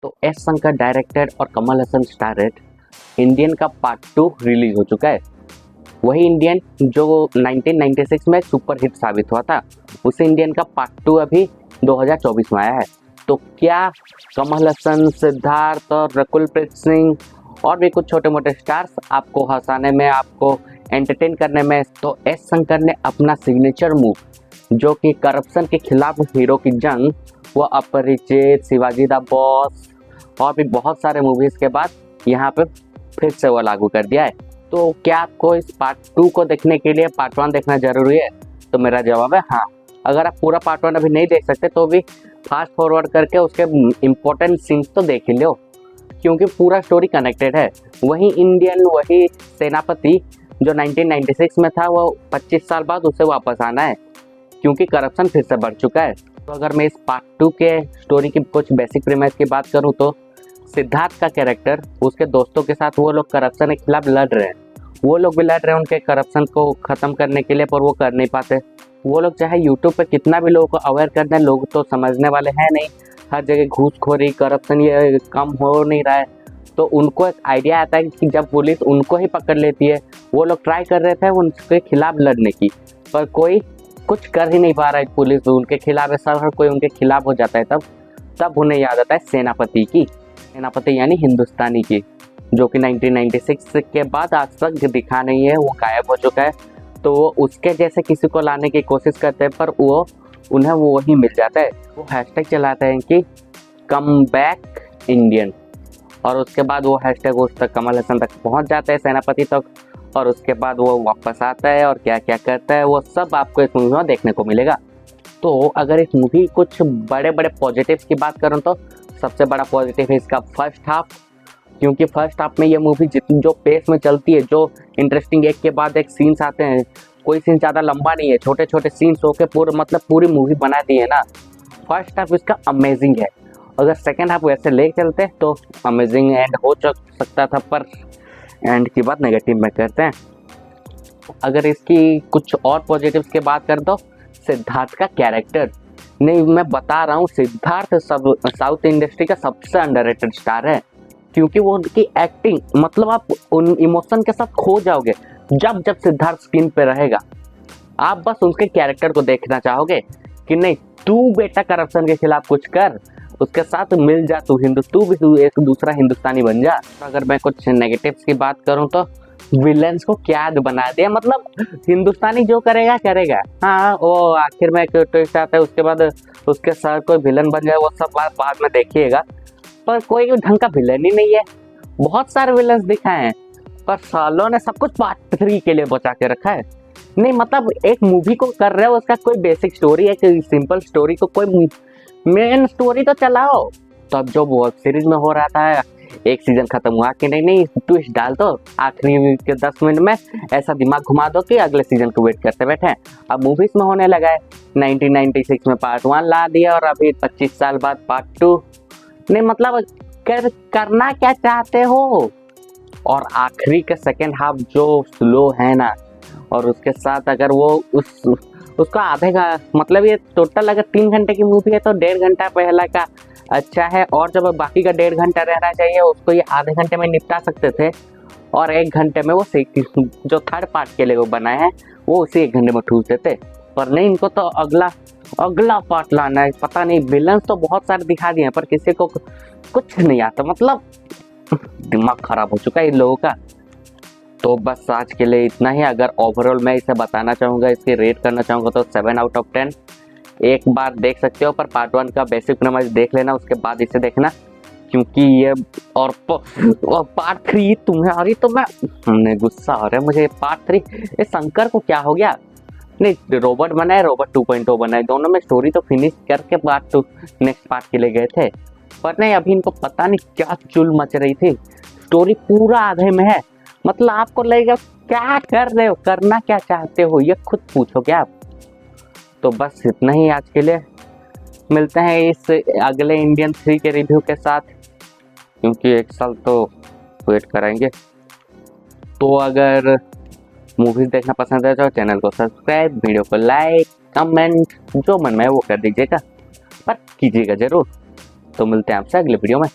तो S Shankar directed और Kamal Haasan starrer Indian का पार्ट 2 रिलीज हो चुका है। वही इंडियन जो 1996 में सुपर हिट साबित हुआ था, उसी इंडियन का पार्ट 2 अभी 2024 में आया है। तो क्या कमल हसन, सिद्धार्थ और रकुल प्रीत सिंह और भी कुछ छोटे मोटे स्टार्स आपको हंसाने में, आपको एंटरटेन करने में, तो एस शंकर ने अपना सिग्नेचर मूव जो कि करप्शन के खिलाफ हीरो की जंग, वो अपरिचित, शिवाजी द बॉस और भी बहुत सारे मूवीज के बाद यहाँ पे फिर से वो लागू कर दिया है। तो क्या आपको इस पार्ट 2 को देखने के लिए पार्ट 1 देखना जरूरी है? तो मेरा जवाब है हाँ। अगर आप पूरा पार्ट 1 अभी नहीं देख सकते तो भी फास्ट फॉरवर्ड करके उसके इम्पोर्टेंट सीन्स तो देख ही लो, क्योंकि पूरा स्टोरी कनेक्टेड है। वही इंडियन, वही सेनापति जो 1996 में था, वो 25 साल बाद उसे वापस आना है क्योंकि करप्शन फिर से बढ़ चुका है। तो अगर मैं इस पार्ट 2 के स्टोरी की कुछ बेसिक प्रीमिस की बात करूं तो सिद्धार्थ का कैरेक्टर, उसके दोस्तों के साथ वो लोग करप्शन के खिलाफ लड़ रहे हैं। वो लोग भी लड़ रहे हैं उनके करप्शन को ख़त्म करने के लिए, पर वो कर नहीं पाते। वो लोग चाहे यूट्यूब पे कितना भी लोगों को अवेयर कर दें, लोग तो समझने वाले हैं नहीं। हर जगह घूसखोरी, करप्शन ये कम हो नहीं रहा है। तो उनको एक आइडिया आता है कि जब पुलिस उनको ही पकड़ लेती है, वो लोग ट्राई कर रहे थे उनके खिलाफ लड़ने की, पर कोई कुछ कर ही नहीं पा रहा है। पुलिस उनके खिलाफ है, सब हर कोई उनके खिलाफ हो जाता है। तब उन्हें याद आता है सेनापति की, सेनापति यानी हिंदुस्तानी की, जो कि 1996 के बाद आज तक दिखा नहीं है, वो गायब हो चुका है। तो वो उसके जैसे किसी को लाने की कोशिश करते हैं, पर उन्हें वो ही मिल जाता है। वो हैशटैग चलाते हैं कि कम बैक इंडियन, और उसके बाद वो हैशटैग उस तक, कमल हसन तक पहुंच जाता है, सेनापति तक, और उसके बाद वो वापस आता है और क्या क्या करता है वो सब आपको इस मूवी में देखने को मिलेगा। तो अगर इस मूवी कुछ बड़े बड़े पॉजिटिव्स की बात करूँ तो सबसे बड़ा पॉजिटिव है इसका फर्स्ट हाफ, क्योंकि फर्स्ट हाफ में ये मूवी जितनी जो पेस में चलती है, जो इंटरेस्टिंग एक के बाद एक सीन्स आते हैं, कोई सीन ज़्यादा लंबा नहीं है, छोटे छोटे सीन्स होके पूरी मूवी बना दी है ना। फर्स्ट हाफ इसका अमेजिंग है। अगर सेकेंड हाफ वैसे ले चलते तो अमेजिंग एंड हो सकता था, पर एंड की बात नेगेटिव में करते हैं। अगर इसकी कुछ और पॉजिटिव्स की बात करें तो सिद्धार्थ का कैरेक्टर, नहीं मैं बता रहा हूँ, सिद्धार्थ साउथ इंडस्ट्री का सबसे अंडररेटेड स्टार है, क्योंकि वो उनकी एक्टिंग, मतलब आप उन इमोशन के साथ खो जाओगे जब जब सिद्धार्थ स्क्रीन पे रहेगा। आप बस उसके कैरेक्टर को देखना चाहोगे कि नहीं, तू बेटा करप्शन के खिलाफ कुछ कर, उसके साथ मिल जा, तू भी एक दूसरा हिंदुस्तानी बन जा। अगर मैं कुछ नेगेटिव्स की बात करूं तो विलेंस को क्या बना दिया, मतलब हिंदुस्तानी जो करेगा करेगा। हाँ, वो आखिर में एक ट्विस्ट आता है, उसके बाद उसके साथ कोई विलन बन जाए, वो सब बात बाद में देखिएगा, पर कोई ढंग का विलन ही नहीं है। बहुत सारे विलन्स दिखाए हैं, पर सालों ने सब कुछ पार्ट 3 के लिए बचा के रखा है। नहीं मतलब एक मूवी को कर रहे हो, उसका कोई बेसिक स्टोरी, एक सिंपल स्टोरी को कोई मेन स्टोरी तो चलाओ। तब जो वेब सीरीज में हो रहा था, एक सीजन खत्म हुआ कि नहीं ट्विस्ट डाल दो आखिरी के 10 मिनट में, ऐसा दिमाग घुमा दो कि अगले सीजन को वेट करते बैठे। अब मूवीज में होने लगा है, 1996 में पार्ट 1 ला दिया और अभी 25 साल बाद पार्ट 2। नहीं मतलब करना क्या चाहते हो? और आखिरी का सेकेंड हाफ जो स्लो है ना, और उसके साथ अगर वो उसका आधे का, मतलब ये टोटल अगर 3 घंटे की मूवी है तो 1.5 घंटा पहला का अच्छा है, और जब बाकी का 1.5 घंटा रहना चाहिए उसको ये आधे घंटे में निपटा सकते थे, और 1 घंटे में वो जो थर्ड पार्ट के लिए वो बनाए हैं वो उसी 1 घंटे में ठूस देते। पर नहीं, इनको तो अगला पार्ट लाना है। पता नहीं, विलन्स तो बहुत सारे दिखा दिए हैं पर किसी को कुछ नहीं आता, मतलब दिमाग खराब हो चुका है इन लोगों का। तो बस आज के लिए इतना ही। अगर ओवरऑल मैं इसे बताना चाहूँगा, इसकी रेट करना चाहूँगा तो 7 आउट ऑफ 10। एक बार देख सकते हो, पर पार्ट 1 का बेसिक प्रीमिस देख लेना, उसके बाद इसे देखना, क्योंकि ये और पार्ट 3 तुम्हारी तो मैं गुस्सा हो रहा है मुझे। पार्ट 3 ये शंकर को क्या हो गया? नहीं, रोबोट बनाए, रोबोट 2.0 बनाए, दोनों में स्टोरी तो फिनिश करके पार्ट 2 नेक्स्ट पार्ट के लिए गए थे, पर नहीं, अभी इनको पता नहीं क्या चुल मच रही थी। स्टोरी पूरा आधे में है, मतलब आपको लगेगा क्या कर रहे हो, करना क्या चाहते हो, ये खुद पूछोगे आप। तो बस इतना ही आज के लिए। मिलते हैं इस अगले इंडियन 3 के रिव्यू के साथ, क्योंकि 1 साल तो वेट कराएंगे। तो अगर मूवीज देखना पसंद है तो चैनल को सब्सक्राइब, वीडियो को लाइक, कमेंट, जो मन में है वो कर दीजिएगा, पर कीजिएगा जरूर। तो मिलते हैं आपसे अगले वीडियो में।